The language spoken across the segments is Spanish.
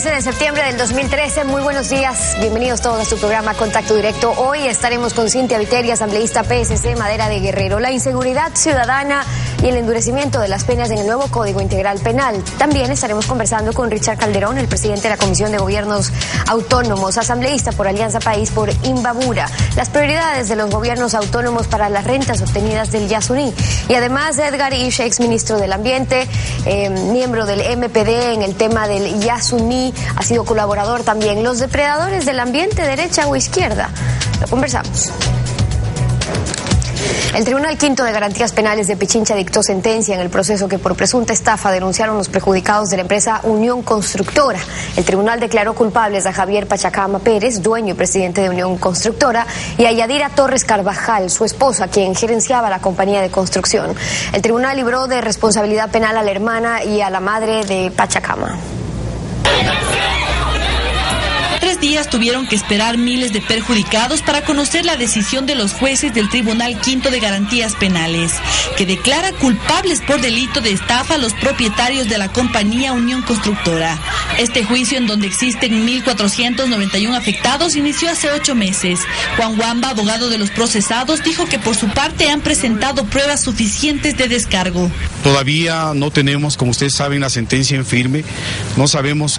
13 de septiembre del 2013. Muy buenos días. Bienvenidos todos a su programa Contacto Directo. Hoy estaremos con Cintia Viteri, asambleísta PSC Madera de Guerrero. La inseguridad ciudadana y el endurecimiento de las penas en el nuevo Código Integral Penal. También estaremos conversando con Richard Calderón, el presidente de la Comisión de Gobiernos Autónomos, asambleísta por Alianza País por Imbabura. Las prioridades de los gobiernos autónomos para las rentas obtenidas del Yasuní. Y además Edgar Ish, ex ministro del Ambiente, miembro del MPD en el tema del Yasuní, ha sido colaborador también. Los depredadores del ambiente, derecha o izquierda. Lo conversamos. El Tribunal Quinto de Garantías Penales de Pichincha dictó sentencia en el proceso que por presunta estafa denunciaron los perjudicados de la empresa Unión Constructora. El tribunal declaró culpables a Javier Pachacama Pérez, dueño y presidente de Unión Constructora, y a Yadira Torres Carvajal, su esposa, quien gerenciaba la compañía de construcción. El tribunal libró de responsabilidad penal a la hermana y a la madre de Pachacama. 3 días tuvieron que esperar miles de perjudicados para conocer la decisión de los jueces del Tribunal Quinto de Garantías Penales, que declara culpables por delito de estafa a los propietarios de la compañía Unión Constructora. Este juicio, en donde existen 1.491 afectados, inició hace 8 meses. Juan Wamba, abogado de los procesados, dijo que por su parte han presentado pruebas suficientes de descargo. Todavía no tenemos, como ustedes saben, la sentencia en firme. No sabemos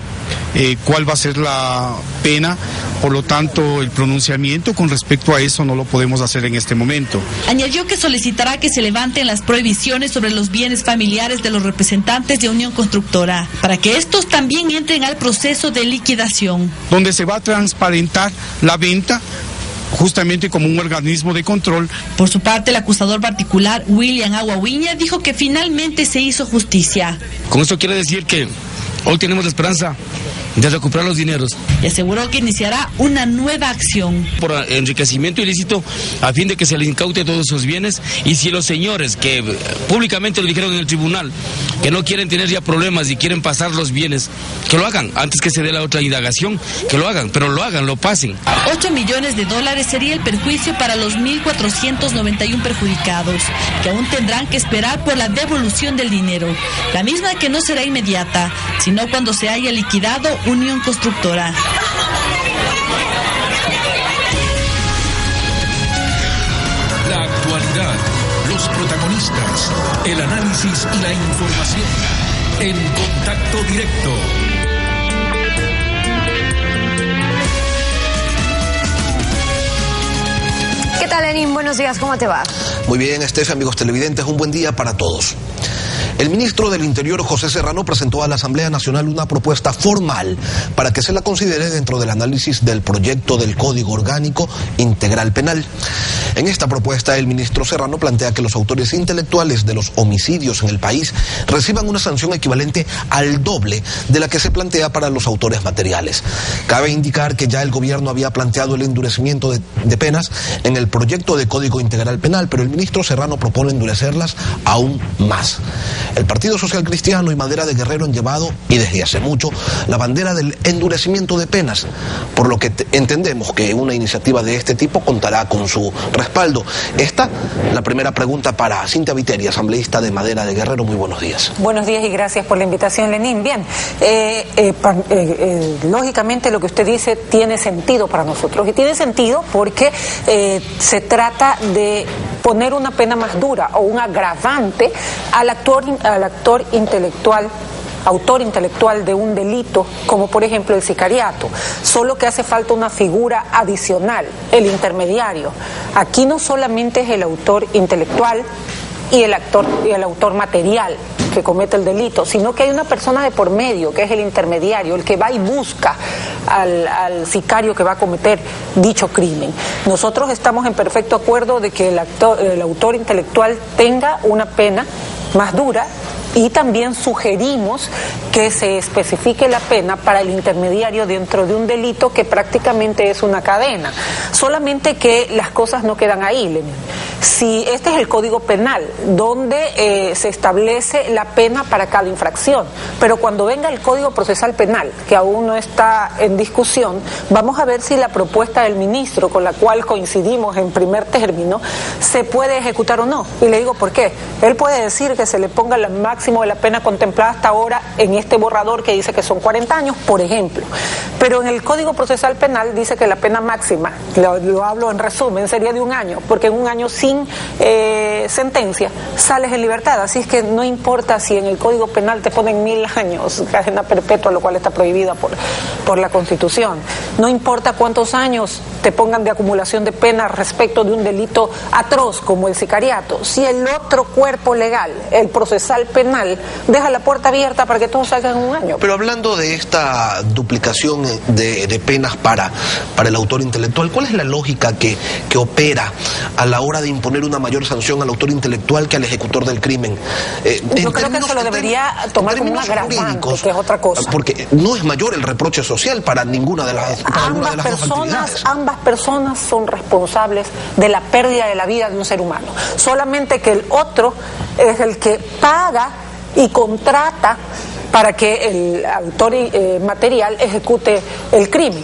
cuál va a ser la pena, por lo tanto el pronunciamiento con respecto a eso no lo podemos hacer en este momento. Añadió que solicitará que se levanten las prohibiciones sobre los bienes familiares de los representantes de Unión Constructora, para que estos también entren al proceso de liquidación. Donde se va a transparentar la venta justamente como un organismo de control. Por su parte, el acusador particular, William Aguawiña, dijo que finalmente se hizo justicia. Con esto quiere decir que hoy tenemos la esperanza de recuperar los dineros. Y aseguró que iniciará una nueva acción por enriquecimiento ilícito a fin de que se le incaute todos esos bienes, y si los señores que públicamente lo dijeron en el tribunal que no quieren tener ya problemas y quieren pasar los bienes, que lo hagan antes que se dé la otra indagación, que lo hagan, pero lo hagan, lo pasen. $8 millones sería el perjuicio para los 1.491 perjudicados, que aún tendrán que esperar por la devolución del dinero, la misma que no será inmediata, sino cuando se haya liquidado Unión Constructora. La actualidad, los protagonistas, el análisis y la información en Contacto Directo. ¿Qué tal, Lenín? Buenos días, ¿cómo te va? Muy bien, Estefa, amigos televidentes, un buen día para todos. El ministro del Interior, José Serrano, presentó a la Asamblea Nacional una propuesta formal para que se la considere dentro del análisis del proyecto del Código Orgánico Integral Penal. En esta propuesta, el ministro Serrano plantea que los autores intelectuales de los homicidios en el país reciban una sanción equivalente al doble de la que se plantea para los autores materiales. Cabe indicar que ya el gobierno había planteado el endurecimiento de penas en el proyecto de Código Integral Penal, pero el ministro Serrano propone endurecerlas aún más. El Partido Social Cristiano y Madera de Guerrero han llevado, y desde hace mucho, la bandera del endurecimiento de penas, por lo que entendemos que una iniciativa de este tipo contará con su respaldo. Esta, la primera pregunta para Cintia Viteri, asambleísta de Madera de Guerrero. Muy buenos días. Buenos días y gracias por la invitación, Lenín. Bien, lógicamente lo que usted dice tiene sentido para nosotros, y tiene sentido porque se trata de poner una pena más dura o un agravante al autor intelectual de un delito, como por ejemplo el sicariato, solo que hace falta una figura adicional, el intermediario. Aquí no solamente es el autor intelectual y el autor material que comete el delito, sino que hay una persona de por medio, que es el intermediario, el que va y busca al sicario que va a cometer dicho crimen. Nosotros estamos en perfecto acuerdo de que el autor intelectual tenga una pena más dura, y también sugerimos que se especifique la pena para el intermediario dentro de un delito que prácticamente es una cadena. Solamente que las cosas no quedan ahí, Lenín, si este es el Código Penal, donde se establece la pena para cada infracción, pero cuando venga el Código Procesal Penal, que aún no está en discusión, vamos a ver si la propuesta del ministro, con la cual coincidimos en primer término, se puede ejecutar o no. Y le digo por qué. Él puede decir que se le ponga el máximo de la pena contemplada hasta ahora en este borrador que dice que son 40 años, por ejemplo. Pero en el Código Procesal Penal dice que la pena máxima, lo hablo en resumen, sería de 1 año, porque en 1 año sin sentencia sales en libertad. Así es que no importa si en el Código Penal te ponen 1000 años, cadena perpetua, lo cual está prohibida por la Constitución. No importa cuántos años te pongan de acumulación de pena respecto de un delito atroz como el sicariato. Si el otro cuerpo legal, el procesal penal, deja la puerta abierta para que todos salgan en 1 año. Pero hablando de esta duplicación de penas para el autor intelectual, ¿cuál es la lógica que opera a la hora de imponer una mayor sanción al autor intelectual que al ejecutor del crimen? Yo creo que se lo debería tomar como un agravante, que es otra cosa. Porque no es mayor el reproche social para ninguna de las, dos actividades. Ambas personas son responsables de la pérdida de la vida de un ser humano. Solamente que el otro es el que paga y contrata para que el autor material ejecute el crimen.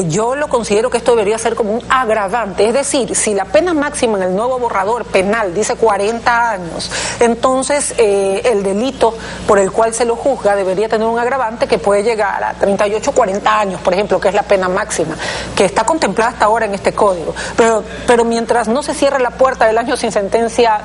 Yo lo considero que esto debería ser como un agravante, es decir, si la pena máxima en el nuevo borrador penal dice 40 años, entonces el delito por el cual se lo juzga debería tener un agravante que puede llegar a 38, 40 años, por ejemplo, que es la pena máxima, que está contemplada hasta ahora en este código. Pero mientras no se cierre la puerta del año sin sentencia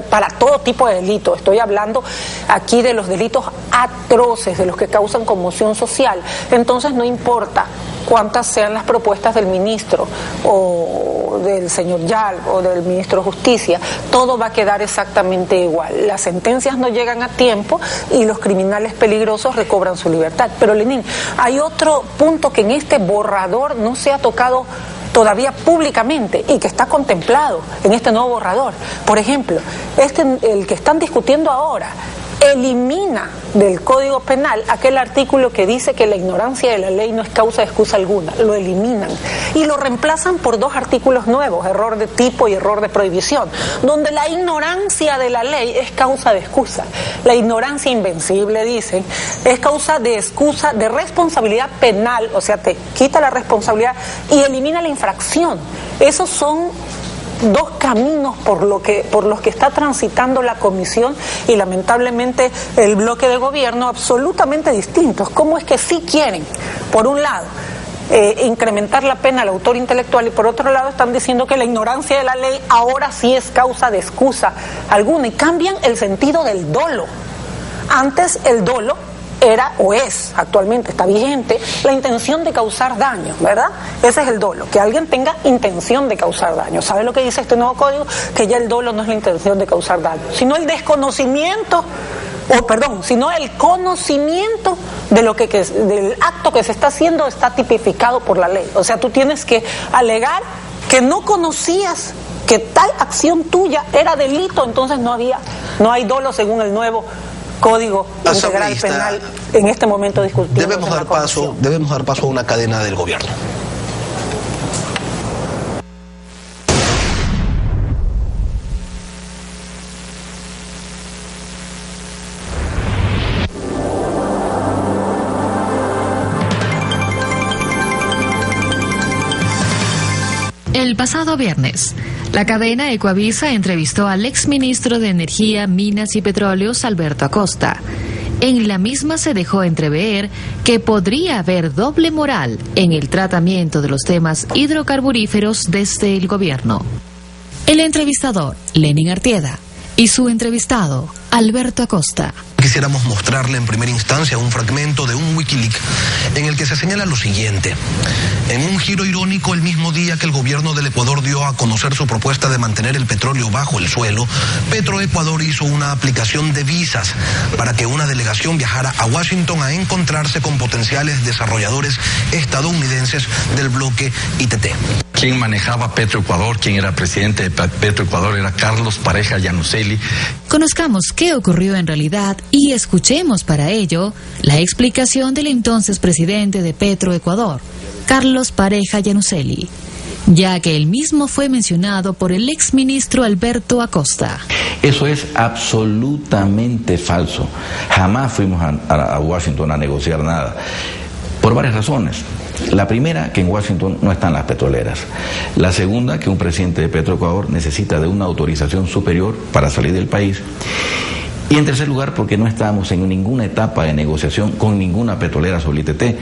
para todo tipo de delito, estoy hablando aquí de los delitos atroces, de los que causan conmoción social, entonces no importa cuántas sean las propuestas del ministro o del señor Yal o del ministro de Justicia, todo va a quedar exactamente igual. Las sentencias no llegan a tiempo y los criminales peligrosos recobran su libertad. Pero Lenín, hay otro punto que en este borrador no se ha tocado todavía públicamente y que está contemplado en este nuevo borrador. Por ejemplo, el que están discutiendo ahora elimina del Código Penal aquel artículo que dice que la ignorancia de la ley no es causa de excusa alguna. Lo eliminan y lo reemplazan por 2 artículos nuevos, error de tipo y error de prohibición, donde la ignorancia de la ley es causa de excusa. La ignorancia invencible, dicen, es causa de excusa de responsabilidad penal, o sea, te quita la responsabilidad y elimina la infracción. Esos son 2 caminos por los que está transitando la comisión y lamentablemente el bloque de gobierno absolutamente distintos. ¿Cómo es que sí quieren, por un lado, incrementar la pena al autor intelectual y por otro lado están diciendo que la ignorancia de la ley ahora sí es causa de excusa alguna y cambian el sentido del dolo? Antes el dolo era o es, actualmente está vigente, la intención de causar daño, ¿verdad? Ese es el dolo, que alguien tenga intención de causar daño. ¿Sabe lo que dice este nuevo código? Que ya el dolo no es la intención de causar daño, sino el desconocimiento, sino el conocimiento de del acto que se está haciendo está tipificado por la ley. O sea, tú tienes que alegar que no conocías que tal acción tuya era delito, entonces no hay dolo según el nuevo Código Integral Penal en este momento discutido. Debemos dar paso a una cadena del gobierno. El pasado viernes, la cadena Ecoavisa entrevistó al exministro de Energía, Minas y Petróleos, Alberto Acosta. En la misma se dejó entrever que podría haber doble moral en el tratamiento de los temas hidrocarburíferos desde el gobierno. El entrevistador, Lenín Artieda, y su entrevistado, Alberto Acosta. Quisiéramos mostrarle en primera instancia un fragmento de un Wikileaks en el que se señala lo siguiente. En un giro irónico, el mismo día que el gobierno del Ecuador dio a conocer su propuesta de mantener el petróleo bajo el suelo, Petroecuador hizo una aplicación de visas para que una delegación viajara a Washington a encontrarse con potenciales desarrolladores estadounidenses del bloque ITT. Quien manejaba Petroecuador, quien era presidente de Petroecuador, era Carlos Pareja Llanuselli. Conozcamos qué ocurrió en realidad y escuchemos para ello la explicación del entonces presidente de Petroecuador, Carlos Pareja Llanuselli. ya que el mismo fue mencionado por el exministro Alberto Acosta. Eso es absolutamente falso. Jamás fuimos a Washington a negociar nada, por varias razones. La primera, que en Washington no están las petroleras. La segunda, que un presidente de Petroecuador necesita de una autorización superior para salir del país. Y en tercer lugar, porque no estábamos en ninguna etapa de negociación con ninguna petrolera sobre el ITT.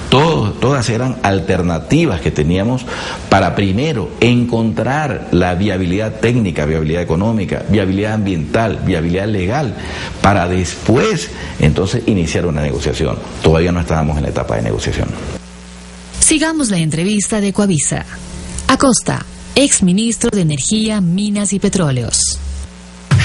Todas eran alternativas que teníamos para primero encontrar la viabilidad técnica, viabilidad económica, viabilidad ambiental, viabilidad legal, para después entonces iniciar una negociación. Todavía no estábamos en la etapa de negociación. Sigamos la entrevista de Ecuavisa. Acosta, exministro de Energía, Minas y Petróleos.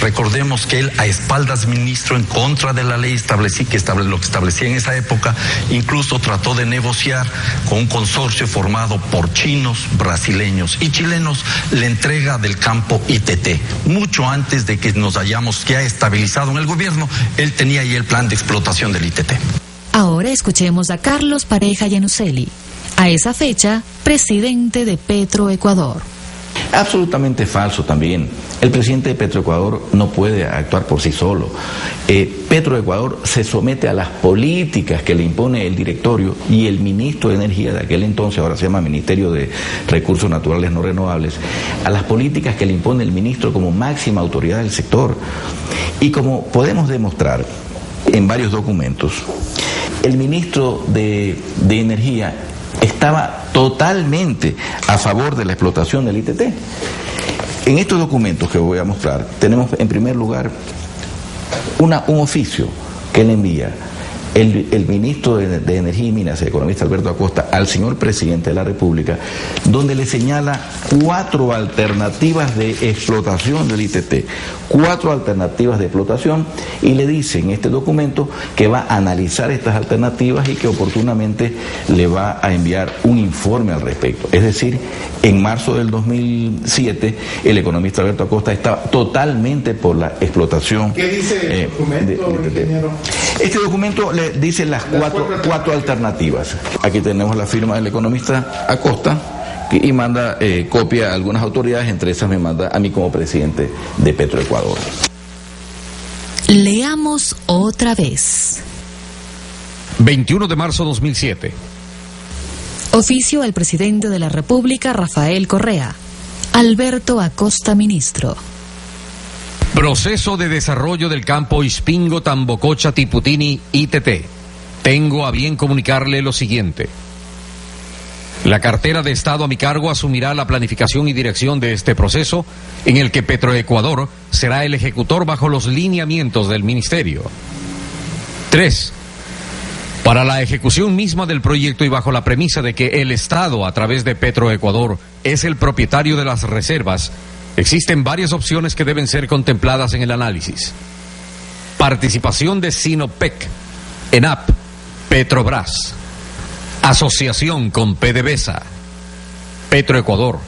Recordemos que él, a espaldas ministro, en contra de la ley lo que establecía en esa época, incluso trató de negociar con un consorcio formado por chinos, brasileños y chilenos la entrega del campo ITT. Mucho antes de que nos hayamos ya estabilizado en el gobierno, él tenía ahí el plan de explotación del ITT. Ahora escuchemos a Carlos Pareja Llanuselli, a esa fecha, presidente de Petroecuador. Absolutamente falso también. El presidente de Petroecuador no puede actuar por sí solo. Petroecuador se somete a las políticas que le impone el directorio y el ministro de Energía de aquel entonces, ahora se llama Ministerio de Recursos Naturales No Renovables, a las políticas que le impone el ministro como máxima autoridad del sector. Y como podemos demostrar en varios documentos, el ministro de Energía estaba totalmente a favor de la explotación del ITT. En estos documentos que voy a mostrar, tenemos en primer lugar un oficio que le envía el ministro de Energía y Minas, el economista Alberto Acosta, al señor presidente de la República, donde le señala 4 alternativas de explotación del ITT, 4 alternativas de explotación, y le dice en este documento que va a analizar estas alternativas y que oportunamente le va a enviar un informe al respecto. Es decir, en marzo del 2007, el economista Alberto Acosta estaba totalmente por la explotación. ¿Qué dice el documento, ingeniero? Este documento le dice las cuatro alternativas. Aquí tenemos la firma del economista Acosta y manda copia a algunas autoridades, entre esas me manda a mí como presidente de Petroecuador. Leamos otra vez. 21 de marzo 2007. Oficio al presidente de la República, Rafael Correa. Alberto Acosta, ministro. Proceso de desarrollo del campo Ispingo, Tambococha, Tiputini, ITT. Tengo a bien comunicarle lo siguiente. La cartera de Estado a mi cargo asumirá la planificación y dirección de este proceso, en el que Petroecuador será el ejecutor bajo los lineamientos del Ministerio. 3. Para la ejecución misma del proyecto y bajo la premisa de que el Estado, a través de Petroecuador, es el propietario de las reservas, existen varias opciones que deben ser contempladas en el análisis. Participación de Sinopec, ENAP, Petrobras, asociación con PDVSA, Petroecuador,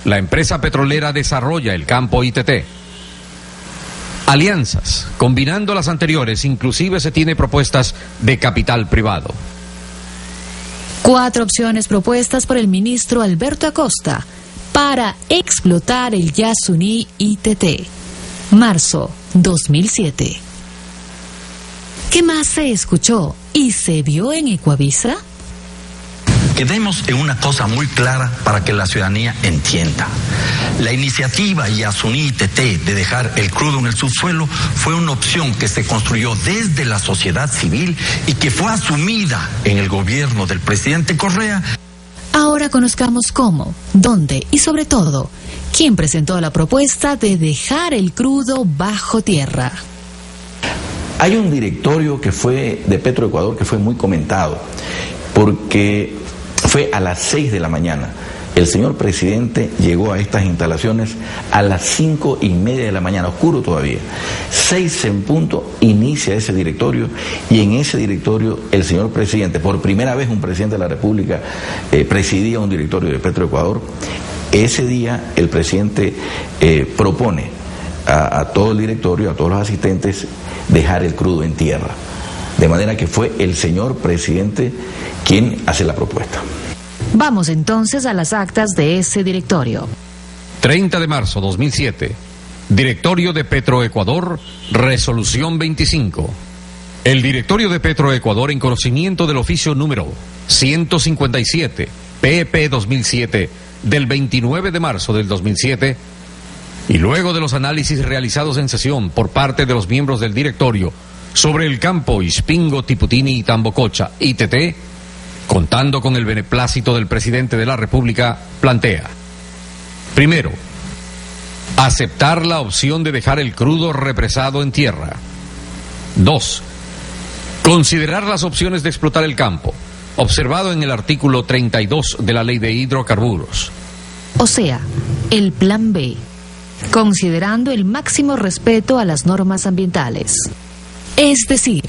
la empresa petrolera desarrolla el campo ITT. Alianzas, combinando las anteriores, inclusive se tiene propuestas de capital privado. 4 opciones propuestas por el ministro Alberto Acosta para explotar el Yasuní ITT. Marzo 2007. ¿Qué más se escuchó y se vio en Ecuavisa? Quedemos en una cosa muy clara para que la ciudadanía entienda. La iniciativa Yasuní ITT de dejar el crudo en el subsuelo fue una opción que se construyó desde la sociedad civil y que fue asumida en el gobierno del presidente Correa. Ahora conozcamos cómo, dónde y sobre todo, quién presentó la propuesta de dejar el crudo bajo tierra. Hay un directorio que fue de Petroecuador que fue muy comentado, porque fue a las 6 de la mañana. El señor presidente llegó a estas instalaciones a las 5:30 de la mañana, oscuro todavía. 6 en punto inicia ese directorio, y en ese directorio el señor presidente, por primera vez un presidente de la República presidía un directorio de Petroecuador. Ese día el presidente propone a todo el directorio, a todos los asistentes, dejar el crudo en tierra. De manera que fue el señor presidente quien hace la propuesta. Vamos entonces a las actas de ese directorio. 30 de marzo 2007. Directorio de Petroecuador, resolución 25. El directorio de Petroecuador, en conocimiento del oficio número 157, PP 2007, del 29 de marzo del 2007, y luego de los análisis realizados en sesión por parte de los miembros del directorio sobre el campo Ispingo, Tiputini y Tambococha, ITT, contando con el beneplácito del presidente de la República, plantea: primero, aceptar la opción de dejar el crudo represado en tierra. 2. Considerar las opciones de explotar el campo, observado en el artículo 32 de la Ley de Hidrocarburos. O sea, el plan B, considerando el máximo respeto a las normas ambientales. Es decir,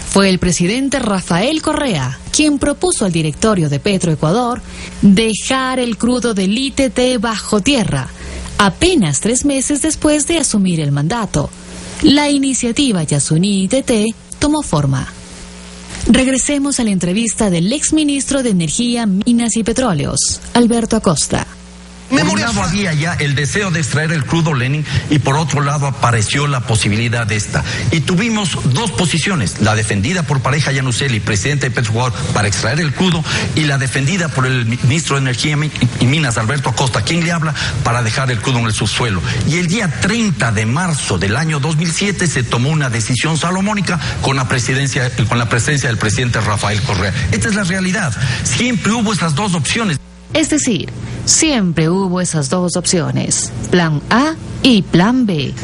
fue el presidente Rafael Correa quien propuso al directorio de Petroecuador dejar el crudo del ITT bajo tierra, apenas 3 meses después de asumir el mandato. La iniciativa Yasuní ITT tomó forma. Regresemos a la entrevista del exministro de Energía, Minas y Petróleos, Alberto Acosta. Por un lado había ya el deseo de extraer el crudo Lenin y por otro lado apareció la posibilidad de esta. Y tuvimos 2 posiciones, la defendida por Pareja Yanuseli, presidente de Petroecuador, para extraer el crudo, y la defendida por el ministro de Energía y Minas, Alberto Acosta, quien le habla, para dejar el crudo en el subsuelo. Y el día 30 de marzo del año 2007 se tomó una decisión salomónica con la presencia del presidente Rafael Correa. Esta es la realidad. Siempre hubo esas 2 opciones. Es decir, siempre hubo esas 2 opciones, plan A y plan B.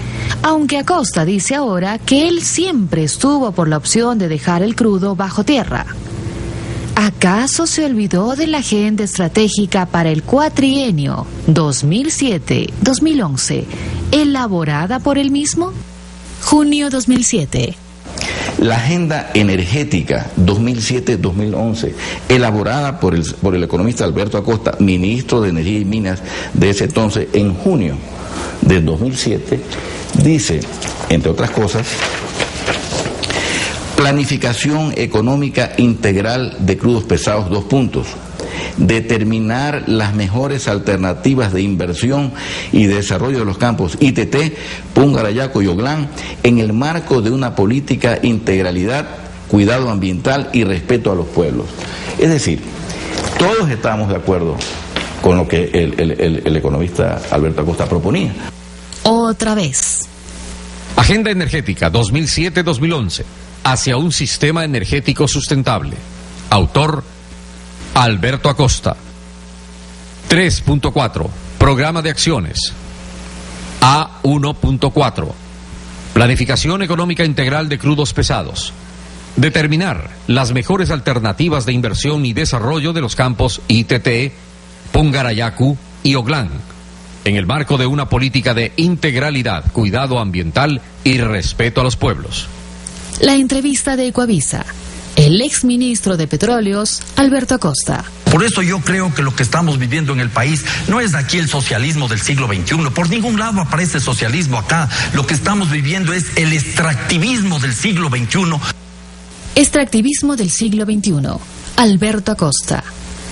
Aunque Acosta dice ahora que él siempre estuvo por la opción de dejar el crudo bajo tierra. ¿Acaso se olvidó de la agenda estratégica para el cuatrienio 2007-2011, elaborada por él mismo? Junio 2007. La agenda energética 2007-2011, elaborada por el economista Alberto Acosta, ministro de Energía y Minas de ese entonces, en junio del 2007, dice, entre otras cosas: planificación económica integral de crudos pesados, 2 puntos. Determinar las mejores alternativas de inversión y desarrollo de los campos ITT, Pungarayacu y Oglán, en el marco de una política integralidad, cuidado ambiental y respeto a los pueblos. Es decir, todos estamos de acuerdo con lo que el economista Alberto Acosta proponía. Otra vez. Agenda energética 2007-2011, hacia un sistema energético sustentable. Autor: Alberto Acosta. 3.4. Programa de acciones. A1.4. Planificación económica integral de crudos pesados. Determinar las mejores alternativas de inversión y desarrollo de los campos ITT, Pungarayacu y Oglán, en el marco de una política de integralidad, cuidado ambiental y respeto a los pueblos. La entrevista de Ecuavisa. El exministro de Petróleos, Alberto Acosta. Por eso yo creo que lo que estamos viviendo en el país no es aquí el socialismo del siglo XXI. Por ningún lado aparece socialismo acá. Lo que estamos viviendo es el extractivismo del siglo XXI. Extractivismo del siglo XXI. Alberto Acosta.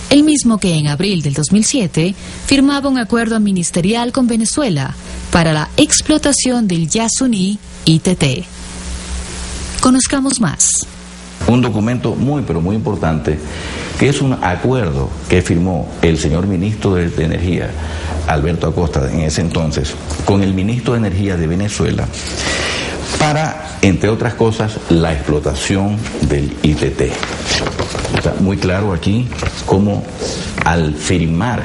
El mismo que en abril del 2007 firmaba un acuerdo ministerial con Venezuela para la explotación del Yasuní ITT. Conozcamos más. Un documento muy, pero muy importante, que es un acuerdo que firmó el señor ministro de Energía, Alberto Acosta, en ese entonces, con el ministro de Energía de Venezuela, para, entre otras cosas, la explotación del ITT. Está muy claro aquí cómo, al firmar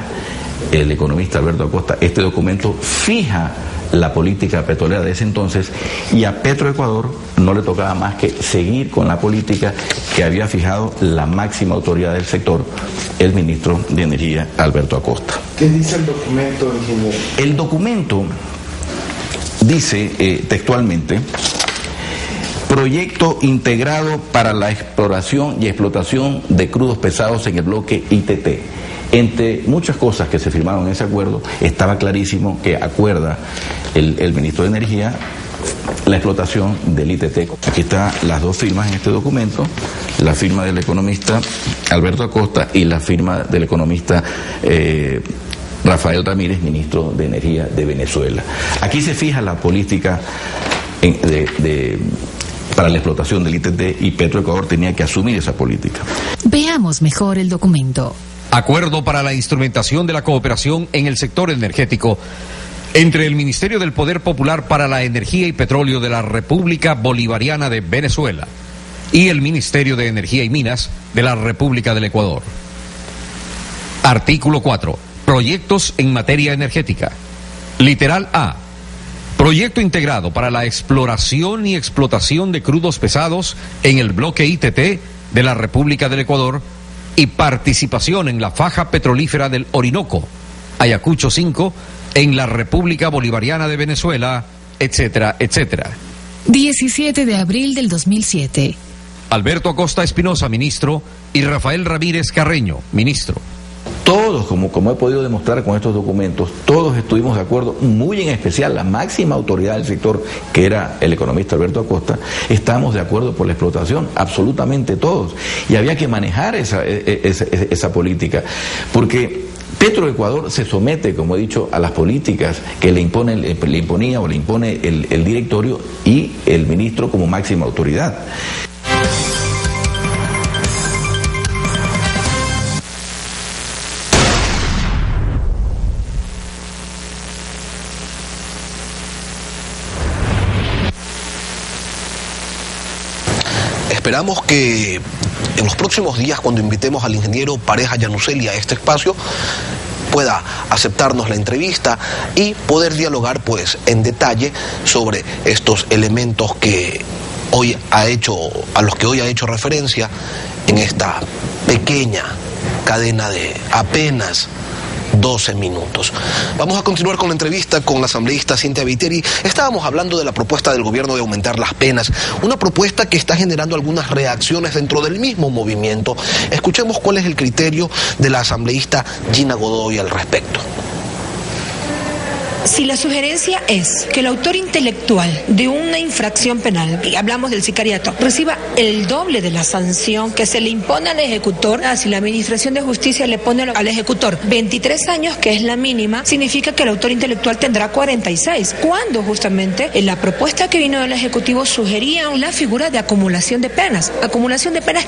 el economista Alberto Acosta este documento, fija la política petrolera de ese entonces, y a Petroecuador no le tocaba más que seguir con la política que había fijado la máxima autoridad del sector, el ministro de Energía, Alberto Acosta. ¿Qué dice el documento, ingeniero? El documento dice textualmente: proyecto integrado para la exploración y explotación de crudos pesados en el bloque ITT. Entre muchas cosas que se firmaron en ese acuerdo, estaba clarísimo que acuerda el ministro de Energía la explotación del ITT. Aquí están las dos firmas en este documento, la firma del economista Alberto Acosta y la firma del economista Rafael Ramírez, ministro de Energía de Venezuela. Aquí se fija la política para la explotación del ITT y Petroecuador tenía que asumir esa política. Veamos mejor el documento. Acuerdo para la instrumentación de la cooperación en el sector energético entre el Ministerio del Poder Popular para la Energía y Petróleo de la República Bolivariana de Venezuela y el Ministerio de Energía y Minas de la República del Ecuador. Artículo 4. Proyectos en materia energética. Literal A. Proyecto integrado para la exploración y explotación de crudos pesados en el bloque ITT de la República del Ecuador y participación en la faja petrolífera del Orinoco, Ayacucho 5, en la República Bolivariana de Venezuela, etcétera, etcétera. 17 de abril del 2007. Alberto Acosta Espinosa, ministro, y Rafael Ramírez Carreño, ministro. Todos, como he podido demostrar con estos documentos, todos estuvimos de acuerdo, muy en especial la máxima autoridad del sector, que era el economista Alberto Acosta, estábamos de acuerdo por la explotación, absolutamente todos. Y había que manejar esa política, porque Petroecuador se somete, como he dicho, a las políticas que le impone el directorio y el ministro como máxima autoridad. Esperamos que en los próximos días, cuando invitemos al ingeniero Pareja Yanuseli a este espacio, pueda aceptarnos la entrevista y poder dialogar pues en detalle sobre estos elementos que a los que hoy ha hecho referencia en esta pequeña cadena de apenas 12 minutos. Vamos a continuar con la entrevista con la asambleísta Cynthia Viteri. Estábamos hablando de la propuesta del gobierno de aumentar las penas, una propuesta que está generando algunas reacciones dentro del mismo movimiento. Escuchemos cuál es el criterio de la asambleísta Gina Godoy al respecto. Si la sugerencia es que el autor intelectual de una infracción penal, y hablamos del sicariato, reciba el doble de la sanción que se le impone al ejecutor, si la Administración de Justicia le pone al ejecutor 23 años, que es la mínima, significa que el autor intelectual tendrá 46, cuando justamente en la propuesta que vino del Ejecutivo sugería la figura de acumulación de penas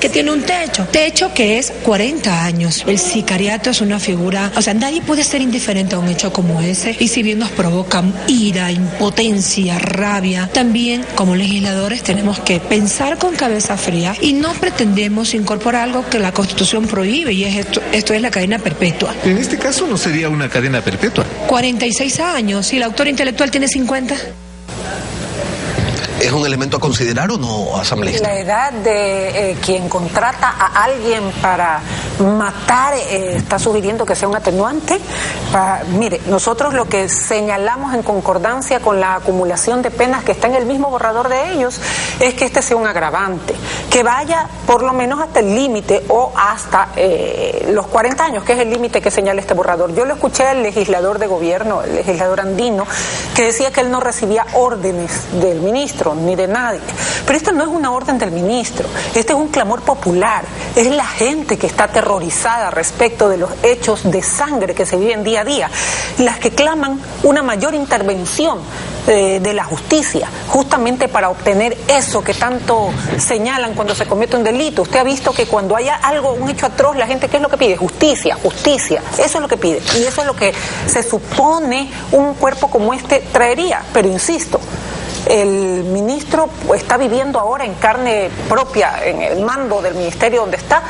que tiene un techo que es 40 años. El sicariato es una figura, nadie puede ser indiferente a un hecho como ese, y si bien nos provocan ira, impotencia, rabia, también como legisladores tenemos que pensar con cabeza fría y no pretendemos incorporar algo que la Constitución prohíbe, y es esto es la cadena perpetua. En este caso no sería una cadena perpetua. 46 años, y el autor intelectual tiene 50. ¿Es un elemento a considerar o no, asambleísta? La edad de quien contrata a alguien para matar está sugiriendo que sea un atenuante. Mire, nosotros lo que señalamos en concordancia con la acumulación de penas que está en el mismo borrador de ellos es que este sea un agravante, que vaya por lo menos hasta el límite o hasta los 40 años, que es el límite que señala este borrador. Yo lo escuché al legislador de gobierno, el legislador andino, que decía que él no recibía órdenes del ministro ni de nadie, pero esta no es una orden del ministro, este es un clamor popular, es la gente que está aterrorizada respecto de los hechos de sangre que se viven día a día, las que claman una mayor intervención de la justicia, justamente para obtener eso que tanto señalan cuando se comete un delito. Usted ha visto que cuando haya un hecho atroz, la gente, ¿qué es lo que pide? Justicia, eso es lo que pide, y eso es lo que se supone un cuerpo como este traería, pero insisto, el ministro está viviendo ahora en carne propia, en el mando del ministerio donde está,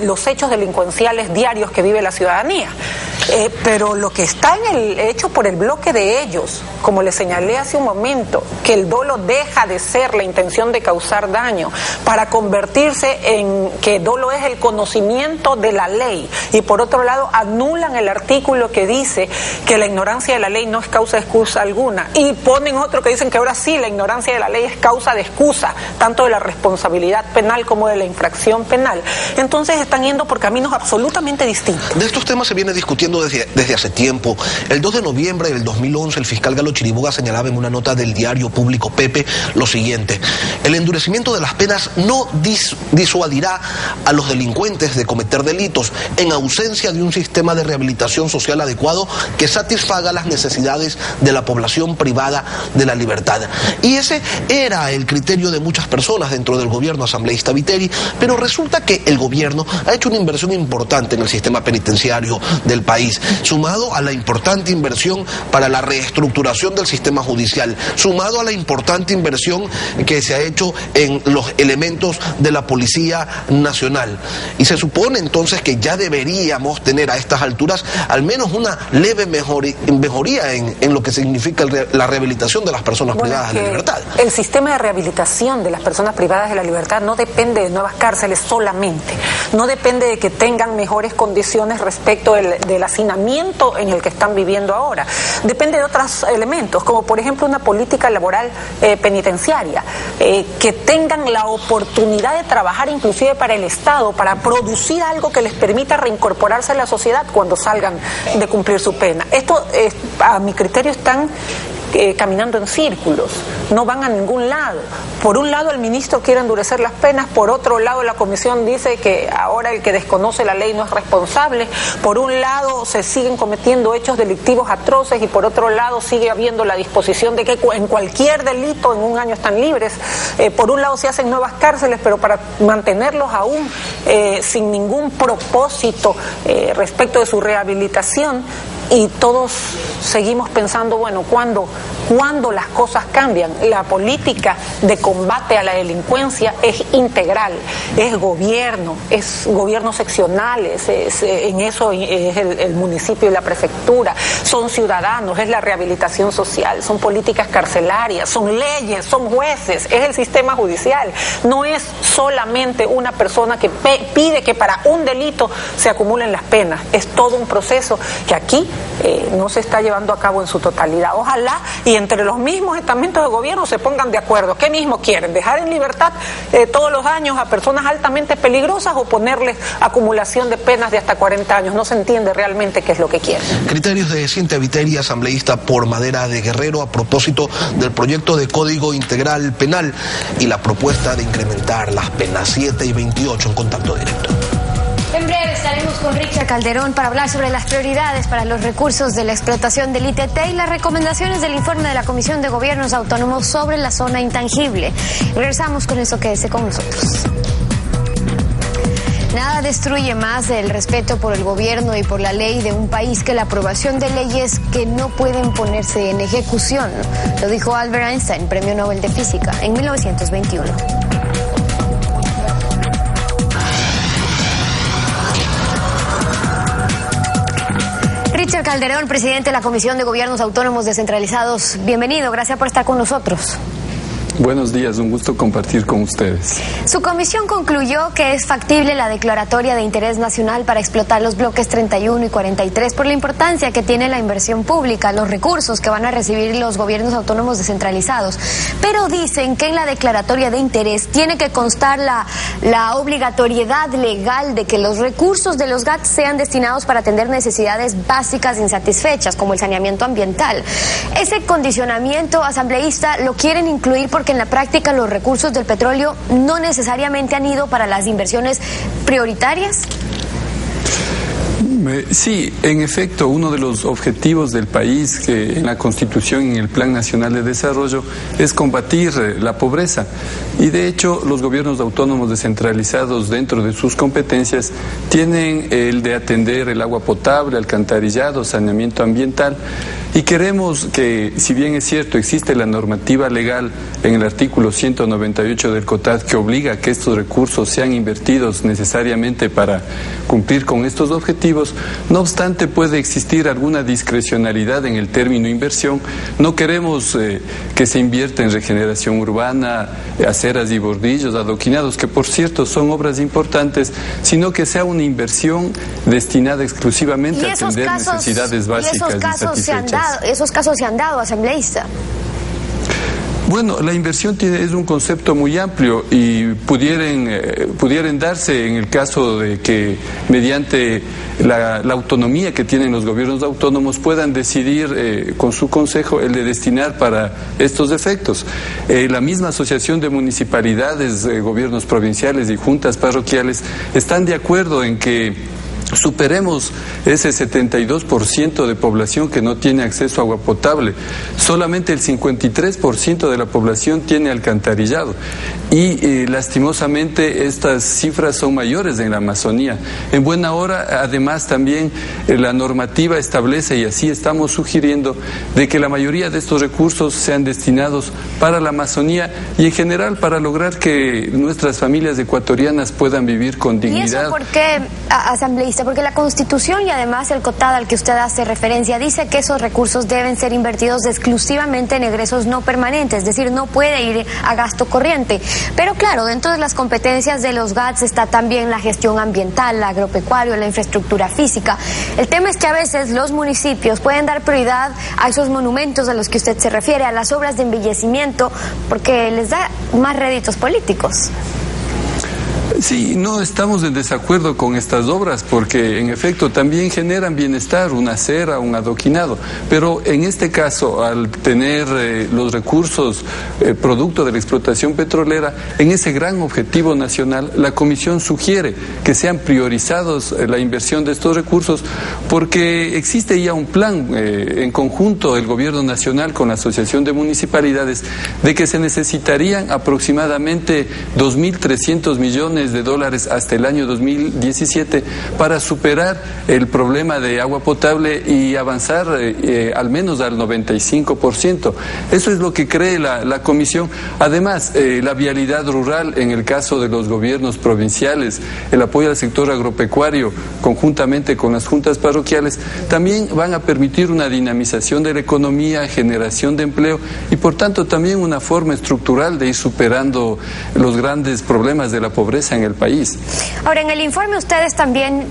los hechos delincuenciales diarios que vive la ciudadanía. Pero lo que está en el hecho por el bloque de ellos, como les señalé hace un momento, que el dolo deja de ser la intención de causar daño para convertirse en que dolo es el conocimiento de la ley, y por otro lado anulan el artículo que dice que la ignorancia de la ley no es causa de excusa alguna, y ponen otro que dicen que ahora sí la ignorancia de la ley es causa de excusa, tanto de la responsabilidad penal como de la infracción penal. Entonces están yendo por caminos absolutamente distintos. De estos temas se viene discutiendo desde hace tiempo. El 2 de noviembre del 2011, el fiscal Galo Chiriboga señalaba en una nota del diario público Pepe lo siguiente: el endurecimiento de las penas no disuadirá a los delincuentes de cometer delitos en ausencia de un sistema de rehabilitación social adecuado que satisfaga las necesidades de la población privada de la libertad. Y ese era el criterio de muchas personas dentro del gobierno asambleísta Viteri, pero resulta que el gobierno ha hecho una inversión importante en el sistema penitenciario del país, sumado a la importante inversión para la reestructuración del sistema judicial, sumado a la importante inversión que se ha hecho en los elementos de la Policía Nacional. Y se supone entonces que ya deberíamos tener a estas alturas al menos una leve mejoría en lo que significa la rehabilitación de las personas privadas de la libertad. El sistema de rehabilitación de las personas privadas de la libertad no depende de nuevas cárceles solamente, no depende de que tengan mejores condiciones respecto del hacinamiento en el que están viviendo ahora, depende de otros elementos, como por ejemplo una política laboral penitenciaria, que tengan la oportunidad de trabajar inclusive para el Estado, para producir algo que les permita reincorporarse a la sociedad cuando salgan de cumplir su pena. Esto, a mi criterio, están caminando en círculos, no van a ningún lado. Por un lado el ministro quiere endurecer las penas, por otro lado la comisión dice que ahora el que desconoce la ley no es responsable, por un lado se siguen cometiendo hechos delictivos atroces y por otro lado sigue habiendo la disposición de que en cualquier delito en un año están libres. Por un lado se hacen nuevas cárceles, pero para mantenerlos aún sin ningún propósito respecto de su rehabilitación. Y todos seguimos pensando, bueno, ¿cuándo las cosas cambian? La política de combate a la delincuencia es integral, es gobiernos seccionales, en eso es el municipio y la prefectura, son ciudadanos, es la rehabilitación social, son políticas carcelarias, son leyes, son jueces, es el sistema judicial. No es solamente una persona que pide que para un delito se acumulen las penas, es todo un proceso que aquí no se está llevando a cabo en su totalidad. Ojalá y entre los mismos estamentos de gobierno se pongan de acuerdo. ¿Qué mismo quieren? ¿Dejar en libertad todos los años a personas altamente peligrosas o ponerles acumulación de penas de hasta 40 años? No se entiende realmente qué es lo que quieren. Criterios de Cintia Viteri, asambleísta por Madera de Guerrero, a propósito del proyecto de Código Integral Penal y la propuesta de incrementar las penas 7 y 28 en Contacto Directo. En breve estaremos con Richard Calderón para hablar sobre las prioridades para los recursos de la explotación del ITT y las recomendaciones del informe de la Comisión de Gobiernos Autónomos sobre la zona intangible. Regresamos con eso, quédese con nosotros. Nada destruye más el respeto por el gobierno y por la ley de un país que la aprobación de leyes que no pueden ponerse en ejecución. Lo dijo Albert Einstein, Premio Nobel de Física, en 1921. Richard Calderón, presidente de la Comisión de Gobiernos Autónomos Descentralizados. Bienvenido, gracias por estar con nosotros. Buenos días, un gusto compartir con ustedes. Su comisión concluyó que es factible la declaratoria de interés nacional para explotar los bloques 31 y 43 por la importancia que tiene la inversión pública, los recursos que van a recibir los gobiernos autónomos descentralizados. Pero dicen que en la declaratoria de interés tiene que constar la obligatoriedad legal de que los recursos de los GAT sean destinados para atender necesidades básicas insatisfechas, como el saneamiento ambiental. Ese condicionamiento, asambleísta, lo quieren incluir porque en la práctica los recursos del petróleo no necesariamente han ido para las inversiones prioritarias. Sí, en efecto, uno de los objetivos del país que en la Constitución y en el Plan Nacional de Desarrollo es combatir la pobreza. Y de hecho, los gobiernos autónomos descentralizados, dentro de sus competencias, tienen el de atender el agua potable, alcantarillado, saneamiento ambiental. Y queremos que, si bien es cierto, existe la normativa legal en el artículo 198 del COTAD que obliga a que estos recursos sean invertidos necesariamente para cumplir con estos objetivos, no obstante puede existir alguna discrecionalidad en el término inversión. No queremos que se invierta en regeneración urbana, aceras y bordillos, adoquinados, que por cierto son obras importantes, sino que sea una inversión destinada exclusivamente a atender necesidades básicas y satisfechas. Esos casos se han dado, asambleísta. Bueno, la inversión es un concepto muy amplio y pudieran darse en el caso de que mediante la autonomía que tienen los gobiernos autónomos puedan decidir con su consejo el de destinar para estos efectos. La misma Asociación de Municipalidades, gobiernos provinciales y juntas parroquiales están de acuerdo en que superemos ese 72% de población que no tiene acceso a agua potable. Solamente el 53% de la población tiene alcantarillado. Y lastimosamente estas cifras son mayores en la Amazonía. En buena hora, además, también la normativa establece, y así estamos sugiriendo, de que la mayoría de estos recursos sean destinados para la Amazonía y en general para lograr que nuestras familias ecuatorianas puedan vivir con dignidad. ¿Y eso por qué, asambleísta? Porque la Constitución y además el COTAD al que usted hace referencia dice que esos recursos deben ser invertidos exclusivamente en egresos no permanentes, es decir, no puede ir a gasto corriente. Pero claro, dentro de las competencias de los GATS está también la gestión ambiental, el agropecuario, la infraestructura física. El tema es que a veces los municipios pueden dar prioridad a esos monumentos a los que usted se refiere, a las obras de embellecimiento, porque les da más réditos políticos. Sí, no estamos en desacuerdo con estas obras porque en efecto también generan bienestar, una acera, un adoquinado, pero en este caso al tener los recursos producto de la explotación petrolera, en ese gran objetivo nacional, la Comisión sugiere que sean priorizados la inversión de estos recursos porque existe ya un plan en conjunto del Gobierno Nacional con la Asociación de Municipalidades de que se necesitarían aproximadamente 2.300 millones de dólares hasta el año 2017 para superar el problema de agua potable y avanzar al menos al 95%. Eso es lo que cree la Comisión. Además, la vialidad rural en el caso de los gobiernos provinciales, el apoyo al sector agropecuario conjuntamente con las juntas parroquiales, también van a permitir una dinamización de la economía, generación de empleo y por tanto también una forma estructural de ir superando los grandes problemas de la pobreza en el país. Ahora, en el informe ustedes también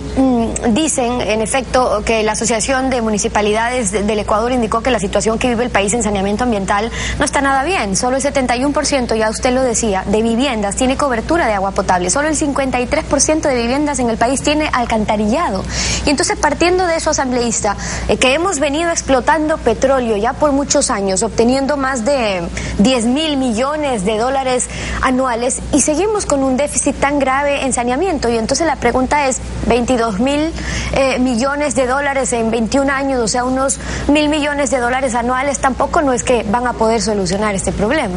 dicen, en efecto, que la Asociación de Municipalidades del Ecuador indicó que la situación que vive el país en saneamiento ambiental no está nada bien. Solo el 71%, ya usted lo decía, de viviendas tiene cobertura de agua potable. Solo el 53% de viviendas en el país tiene alcantarillado. Y entonces, partiendo de eso, asambleísta, que hemos venido explotando petróleo ya por muchos años, obteniendo más de 10.000 millones de dólares anuales y seguimos con un déficit tan grave en saneamiento. Y entonces la pregunta es, 22.000 millones de dólares en 21 años, o sea, unos 1.000 millones de dólares anuales, tampoco no es que van a poder solucionar este problema.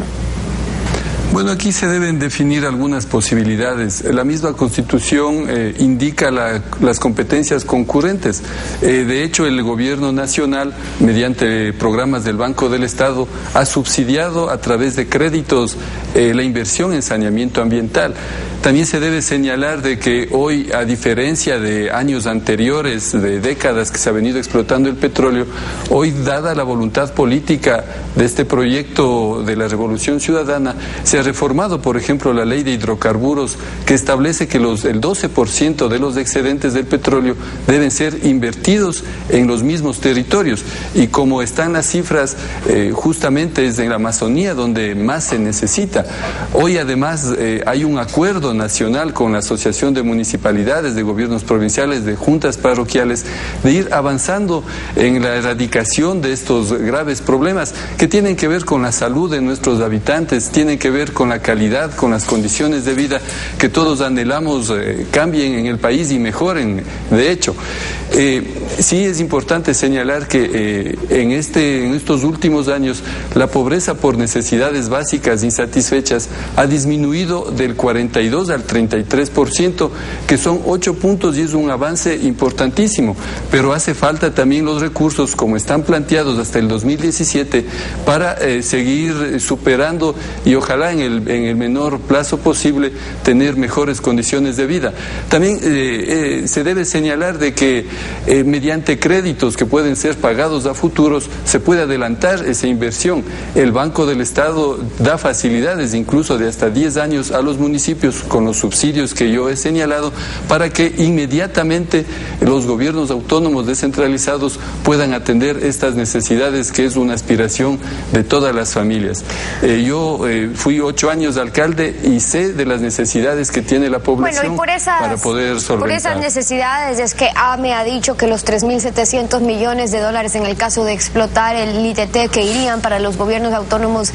Bueno, aquí se deben definir algunas posibilidades. La misma Constitución indica las competencias concurrentes. De hecho, el Gobierno Nacional, mediante programas del Banco del Estado, ha subsidiado a través de créditos la inversión en saneamiento ambiental. También se debe señalar de que hoy, a diferencia de años anteriores, de décadas que se ha venido explotando el petróleo, hoy, dada la voluntad política de este proyecto de la Revolución Ciudadana, se ha reformado, por ejemplo, la ley de hidrocarburos que establece que el 12% de los excedentes del petróleo deben ser invertidos en los mismos territorios. Y como están las cifras, justamente es en la Amazonía donde más se necesita. Hoy, además, hay un acuerdo nacional con la Asociación de Municipalidades, de Gobiernos Provinciales, de juntas parroquiales, de ir avanzando en la erradicación de estos graves problemas que tienen que ver con la salud de nuestros habitantes, tienen que ver con la calidad, con las condiciones de vida que todos anhelamos cambien en el país y mejoren, de hecho. Sí es importante señalar que en estos últimos años la pobreza por necesidades básicas insatisfechas ha disminuido del 42 al 33%, que son 8 puntos y es un avance importantísimo, pero hace falta también los recursos como están planteados hasta el 2017 para seguir superando y ojalá en en el menor plazo posible tener mejores condiciones de vida. También se debe señalar de que mediante créditos que pueden ser pagados a futuros se puede adelantar esa inversión. El Banco del Estado da facilidades incluso de hasta 10 años a los municipios con los subsidios que yo he señalado para que inmediatamente los gobiernos autónomos descentralizados puedan atender estas necesidades, que es una aspiración de todas las familias. Yo fui 8 años de alcalde y sé de las necesidades que tiene la población para poder solventar. Por esas necesidades es que AME ha dicho que los 3.700 millones de dólares en el caso de explotar el ITT que irían para los gobiernos autónomos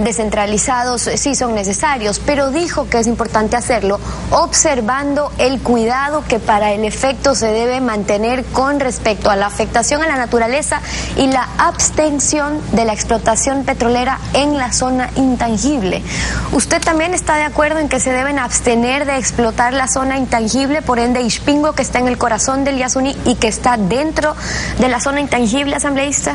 descentralizados sí son necesarios, pero dijo que es importante hacerlo observando el cuidado que para el efecto se debe mantener con respecto a la afectación a la naturaleza y la abstención de la explotación petrolera en la zona intangible. ¿Usted también está de acuerdo en que se deben abstener de explotar la zona intangible, por ende Ixpingo, que está en el corazón del Yasuní y que está dentro de la zona intangible, asambleísta?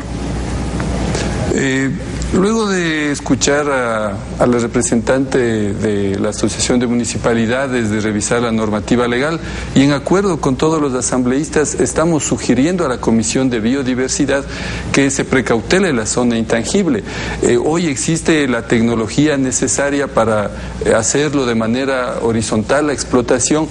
Luego de escuchar a la representante de la Asociación de Municipalidades, de revisar la normativa legal y en acuerdo con todos los asambleístas, estamos sugiriendo a la Comisión de Biodiversidad que se precautele la zona intangible. Hoy existe la tecnología necesaria para hacerlo de manera horizontal, la explotación.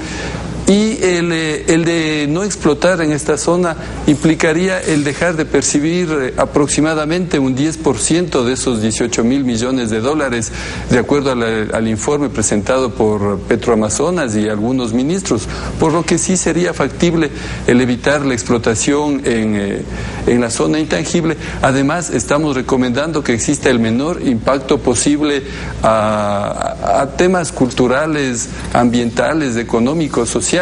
Y el de no explotar en esta zona implicaría el dejar de percibir aproximadamente un 10% de esos 18.000 millones de dólares, de acuerdo al informe presentado por Petroamazonas y algunos ministros, por lo que sí sería factible el evitar la explotación en la zona intangible. Además, estamos recomendando que exista el menor impacto posible a temas culturales, ambientales, económicos, sociales.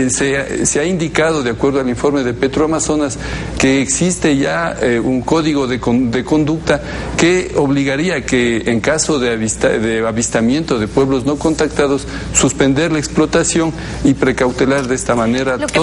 Se ha indicado, de acuerdo al informe de Petroamazonas, que existe ya un código de conducta que obligaría que en caso de avistamiento de pueblos no contactados, suspender la explotación y precautelar de esta manera lo que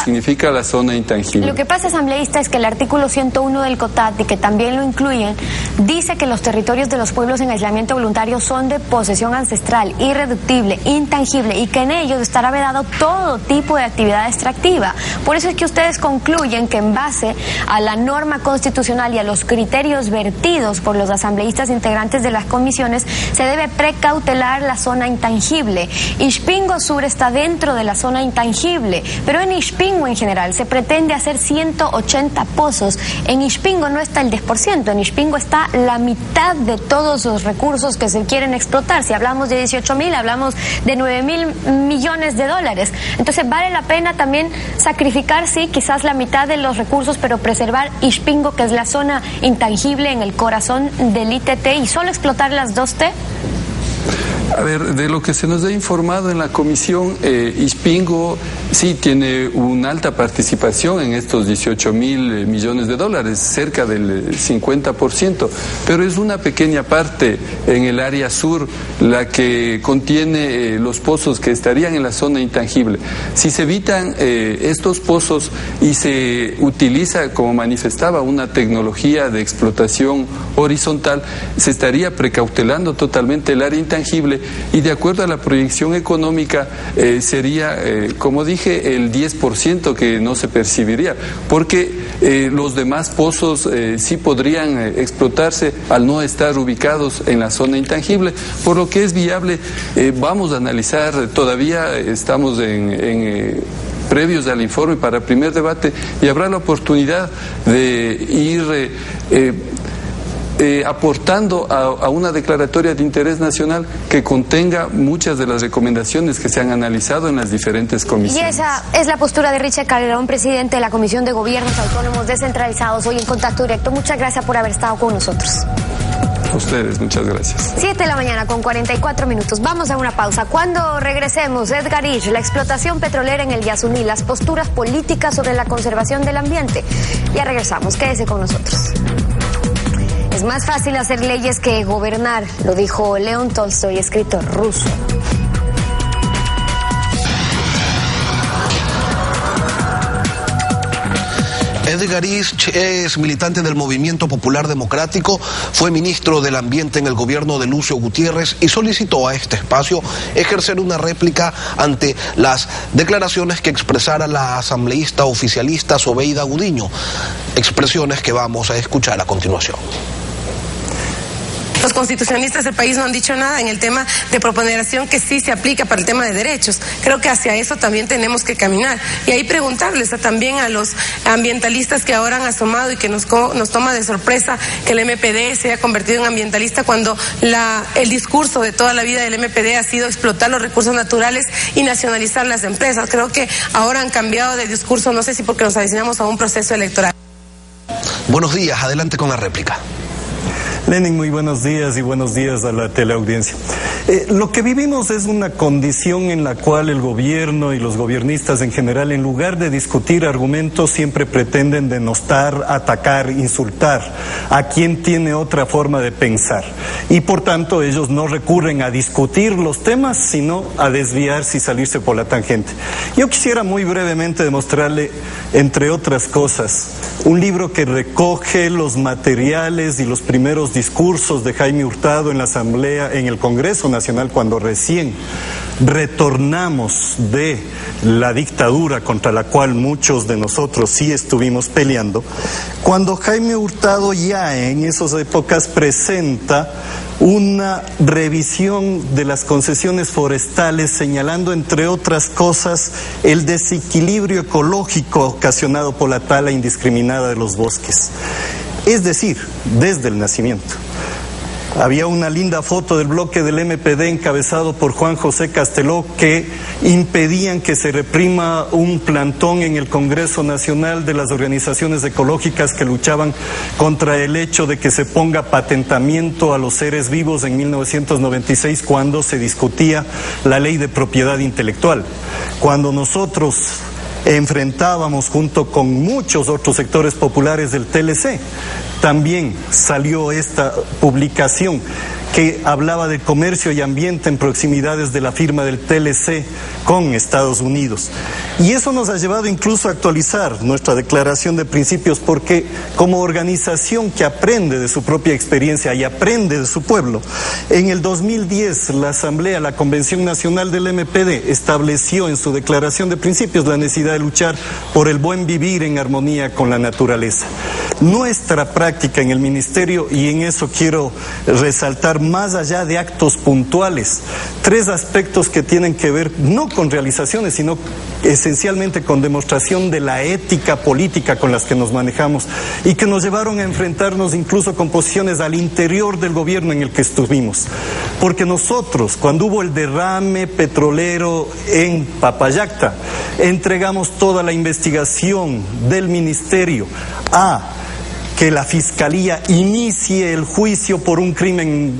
significa la zona intangible. Lo que pasa, asambleísta, es que el artículo 101 del COTAT, y que también lo incluyen, dice que los territorios de los pueblos en aislamiento voluntario son de posesión ancestral, irreductible, intangible, y que en ellos estará vedado todo tipo de actividad extractiva. Por eso es que ustedes concluyen que en base a la norma constitucional y a los criterios vertidos por los asambleístas integrantes de las comisiones, se debe precautelar la zona intangible. Ixpingo Sur está dentro de la zona intangible, pero en Ixpingo en general se pretende hacer 180 pozos. En Ixpingo no está el 10%, en Ixpingo está la mitad de todos los recursos que se quieren explotar. Si hablamos de 18.000, hablamos de 9.000 millones de dólares. Entonces vale la pena también sacrificar, sí, quizás la mitad de los recursos, pero preservar Ixpingo, que es la zona intangible en el corazón del ITT, y solo explotar las 2T. A ver, de lo que se nos ha informado en la comisión, Ixpingo sí tiene una alta participación en estos 18.000 millones de dólares, cerca del 50%, pero es una pequeña parte en el área sur la que contiene los pozos que estarían en la zona intangible. Si se evitan estos pozos y se utiliza, como manifestaba, una tecnología de explotación horizontal, se estaría precautelando totalmente el área intangible y, de acuerdo a la proyección económica, sería, como dije, el 10% que no se percibiría, porque los demás pozos sí podrían explotarse al no estar ubicados en la zona intangible, por lo que es viable. Vamos a analizar, todavía estamos previos al informe para primer debate, y habrá la oportunidad de ir aportando a una declaratoria de interés nacional que contenga muchas de las recomendaciones que se han analizado en las diferentes comisiones. Y esa es la postura de Richard Calderón, presidente de la Comisión de Gobiernos Autónomos Descentralizados, hoy en Contacto Directo. Muchas gracias por haber estado con nosotros. A ustedes, muchas gracias. 7 de la mañana con 44 minutos. Vamos a una pausa. Cuando regresemos, Edgar Ish, la explotación petrolera en el Yasuní, las posturas políticas sobre la conservación del ambiente. Ya regresamos, quédese con nosotros. Es más fácil hacer leyes que gobernar, lo dijo León Tolstoy, escritor ruso. Edgar Ich es militante del Movimiento Popular Democrático, fue ministro del Ambiente en el gobierno de Lucio Gutiérrez y solicitó a este espacio ejercer una réplica ante las declaraciones que expresara la asambleísta oficialista Zobeida Gudiño, expresiones que vamos a escuchar a continuación. Los constitucionalistas del país no han dicho nada en el tema de proponderación que sí se aplica para el tema de derechos. Creo que hacia eso también tenemos que caminar. Y ahí preguntarles también a los ambientalistas que ahora han asomado y que nos toma de sorpresa que el MPD se haya convertido en ambientalista cuando el discurso de toda la vida del MPD ha sido explotar los recursos naturales y nacionalizar las empresas. Creo que ahora han cambiado de discurso, no sé si porque nos adicionamos a un proceso electoral. Buenos días, adelante con la réplica. Lenin, muy buenos días y buenos días a la teleaudiencia. Lo que vivimos es una condición en la cual el gobierno y los gobiernistas en general, en lugar de discutir argumentos, siempre pretenden denostar, atacar, insultar a quien tiene otra forma de pensar. Y por tanto ellos no recurren a discutir los temas, sino a desviarse y salirse por la tangente. Yo quisiera muy brevemente demostrarle, entre otras cosas, un libro que recoge los materiales y los primeros discursos de Jaime Hurtado en la Asamblea, en el Congreso Nacional, cuando recién retornamos de la dictadura contra la cual muchos de nosotros sí estuvimos peleando, cuando Jaime Hurtado ya en esas épocas presenta una revisión de las concesiones forestales, señalando, entre otras cosas, el desequilibrio ecológico ocasionado por la tala indiscriminada de los bosques. Es decir, desde el nacimiento. Había una linda foto del bloque del MPD encabezado por Juan José Casteló que impedían que se reprima un plantón en el Congreso Nacional de las organizaciones ecológicas que luchaban contra el hecho de que se ponga patentamiento a los seres vivos en 1996, cuando se discutía la ley de propiedad intelectual. Cuando nosotros enfrentábamos junto con muchos otros sectores populares del TLC, también salió esta publicación que hablaba de comercio y ambiente en proximidades de la firma del TLC con Estados Unidos. Y eso nos ha llevado incluso a actualizar nuestra declaración de principios, porque como organización que aprende de su propia experiencia y aprende de su pueblo, en el 2010 la Asamblea, la Convención Nacional del MPD, estableció en su declaración de principios la necesidad de luchar por el buen vivir en armonía con la naturaleza. Nuestra práctica en el Ministerio, y en eso quiero resaltar, más allá de actos puntuales, 3 aspectos que tienen que ver no con realizaciones, sino esencialmente con demostración de la ética política con las que nos manejamos y que nos llevaron a enfrentarnos incluso con posiciones al interior del gobierno en el que estuvimos. Porque nosotros, cuando hubo el derrame petrolero en Papayacta, entregamos toda la investigación del Ministerio a que la Fiscalía inicie el juicio por un crimen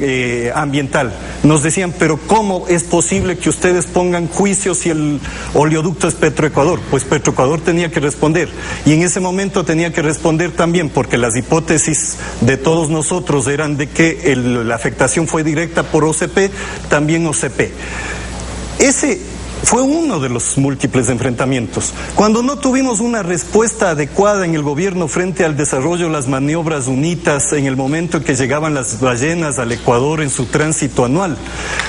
ambiental. Nos decían, pero ¿cómo es posible que ustedes pongan juicio si el oleoducto es Petroecuador? Pues Petroecuador tenía que responder, y en ese momento tenía que responder también, porque las hipótesis de todos nosotros eran de que la afectación fue directa por OCP, también OCP. Ese fue uno de los múltiples enfrentamientos. Cuando no tuvimos una respuesta adecuada en el gobierno frente al desarrollo de las maniobras UNITAS en el momento en que llegaban las ballenas al Ecuador en su tránsito anual,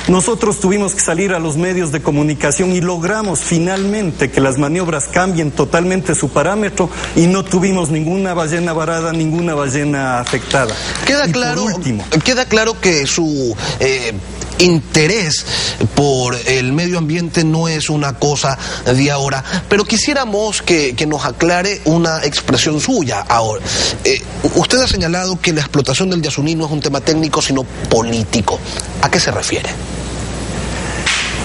nosotros tuvimos que salir a los medios de comunicación y logramos finalmente que las maniobras cambien totalmente su parámetro y no tuvimos ninguna ballena varada, ninguna ballena afectada. Queda claro que su interés por el medio ambiente no es una cosa de ahora, pero quisiéramos que nos aclare una expresión suya ahora. Usted ha señalado que la explotación del Yasuní no es un tema técnico sino político. ¿A qué se refiere?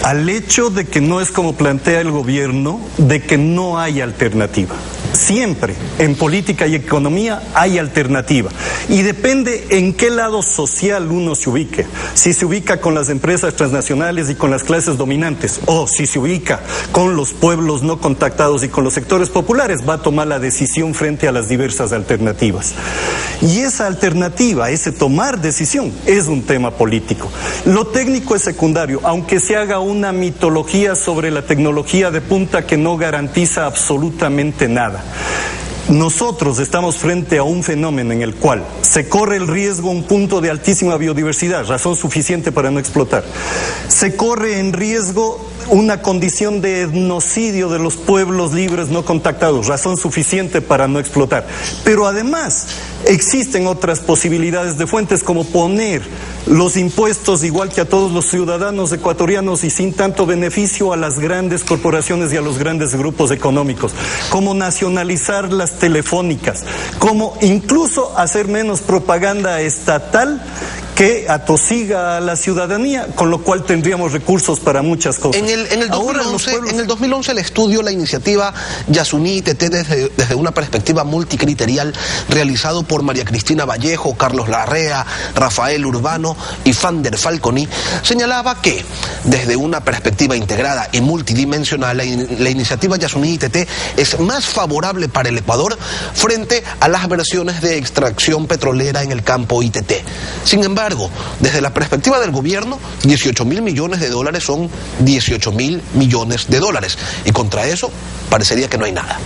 Al hecho de que no es como plantea el gobierno, de que no hay alternativa. Siempre en política y economía hay alternativa, y depende en qué lado social uno se ubique. Si se ubica con las empresas transnacionales y con las clases dominantes, o si se ubica con los pueblos no contactados y con los sectores populares, va a tomar la decisión frente a las diversas alternativas. Y esa alternativa, ese tomar decisión, es un tema político. Lo técnico es secundario, aunque se haga una mitología sobre la tecnología de punta que no garantiza absolutamente nada. Nosotros estamos frente a un fenómeno en el cual se corre el riesgo un punto de altísima biodiversidad, razón suficiente para no explotar. Se corre en riesgo una condición de etnocidio de los pueblos libres no contactados, razón suficiente para no explotar. Pero además existen otras posibilidades de fuentes, como poner los impuestos igual que a todos los ciudadanos ecuatorianos y sin tanto beneficio a las grandes corporaciones y a los grandes grupos económicos, como nacionalizar las telefónicas, como incluso hacer menos propaganda estatal que atosiga a la ciudadanía, con lo cual tendríamos recursos para muchas cosas. En el 2011 el estudio La Iniciativa Yasuní-ITT desde una perspectiva multicriterial, realizado por María Cristina Vallejo, Carlos Larrea, Rafael Urbano y Fander Falconi, señalaba que desde una perspectiva integrada y multidimensional la iniciativa Yasuní-ITT es más favorable para el Ecuador frente a las versiones de extracción petrolera en el campo ITT. Sin embargo, desde la perspectiva del gobierno, 18.000 millones de dólares son 18.000 millones de dólares, y contra eso parecería que no hay nada.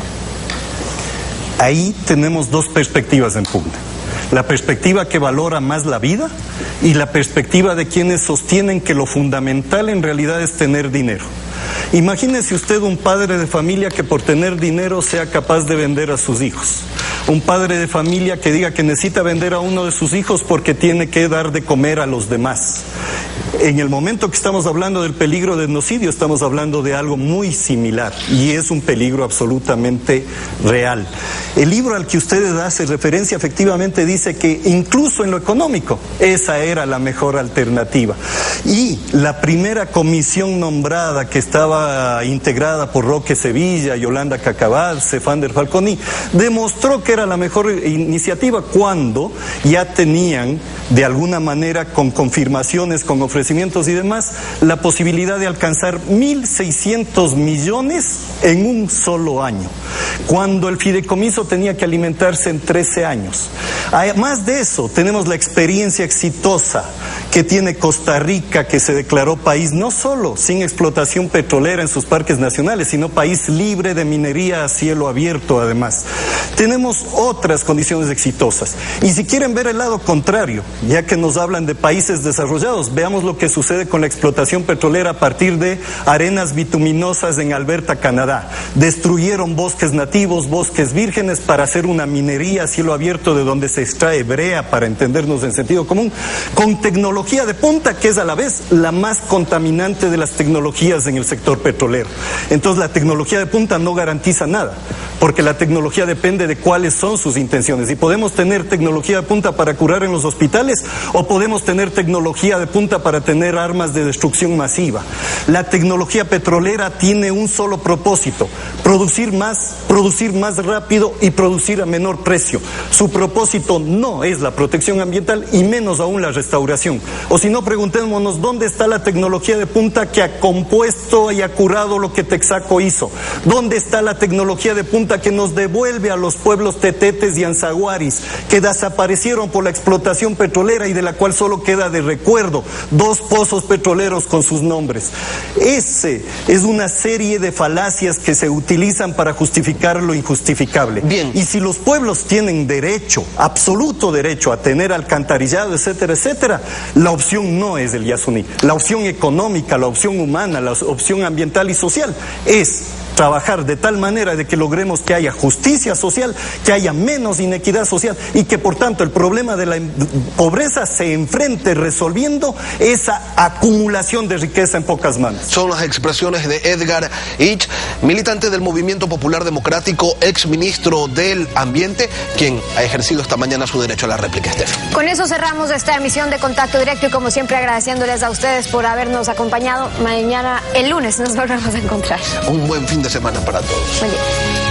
Ahí tenemos dos perspectivas en pugna. La perspectiva que valora más la vida y la perspectiva de quienes sostienen que lo fundamental en realidad es tener dinero. Imagínese usted un padre de familia que por tener dinero sea capaz de vender a sus hijos. Un padre de familia que diga que necesita vender a uno de sus hijos porque tiene que dar de comer a los demás. En el momento que estamos hablando del peligro de etnocidio, estamos hablando de algo muy similar, y es un peligro absolutamente real. El libro al que ustedes hacen referencia efectivamente dice que incluso en lo económico esa era la mejor alternativa. Y la primera comisión nombrada, que estaba integrada por Roque Sevilla, Yolanda Cacabal, Fander Falconi, demostró que era la mejor iniciativa cuando ya tenían, de alguna manera, con confirmaciones, con ofrecimientos y demás, la posibilidad de alcanzar 1.600 millones en un solo año, cuando el fideicomiso tenía que alimentarse en 13 años. Además de eso, tenemos la experiencia exitosa que tiene Costa Rica, que se declaró país no solo sin explotación petrolera en sus parques nacionales, sino país libre de minería a cielo abierto además. Tenemos otras condiciones exitosas. Y si quieren ver el lado contrario, ya que nos hablan de países desarrollados, veamos lo que sucede con la explotación petrolera a partir de arenas bituminosas en Alberta, Canadá. Destruyeron bosques nativos, bosques vírgenes, para hacer una minería a cielo abierto de donde se extrae brea, para entendernos en sentido común, con tecnología de punta que es a la vez la más contaminante de las tecnologías en el sector petrolero. Entonces la tecnología de punta no garantiza nada, porque la tecnología depende de cuáles son sus intenciones. Y podemos tener tecnología de punta para curar en los hospitales, o podemos tener tecnología de punta para tener armas de destrucción masiva. La tecnología petrolera tiene un solo propósito: producir más rápido y producir a menor precio. Su propósito no es la protección ambiental y menos aún la restauración. O si no, preguntémonos dónde está la tecnología de punta que ha compuesto y ha curado lo que Texaco hizo. ¿Dónde está la tecnología de punta que nos devuelve a los pueblos tetetes y anzahuaris, que desaparecieron por la explotación petrolera y de la cual solo queda de recuerdo 2 pozos petroleros con sus nombres? Ese es una serie de falacias que se utilizan para justificar lo injustificable. Bien. Y si los pueblos tienen derecho, absoluto derecho, a tener alcantarillado, etcétera, etcétera, la opción no es el Yasuní. La opción económica, la opción humana, la opción ambiental y social es trabajar de tal manera de que logremos que haya justicia social, que haya menos inequidad social y que por tanto el problema de la pobreza se enfrente resolviendo esa acumulación de riqueza en pocas manos. Son las expresiones de Edgar Ich, militante del Movimiento Popular Democrático, ex ministro del Ambiente, quien ha ejercido esta mañana su derecho a la réplica. Steph. Con eso cerramos esta emisión de Contacto Directo y como siempre agradeciéndoles a ustedes por habernos acompañado. Mañana, el lunes, nos volvemos a encontrar. Un buen fin de semana para todos. Buen día.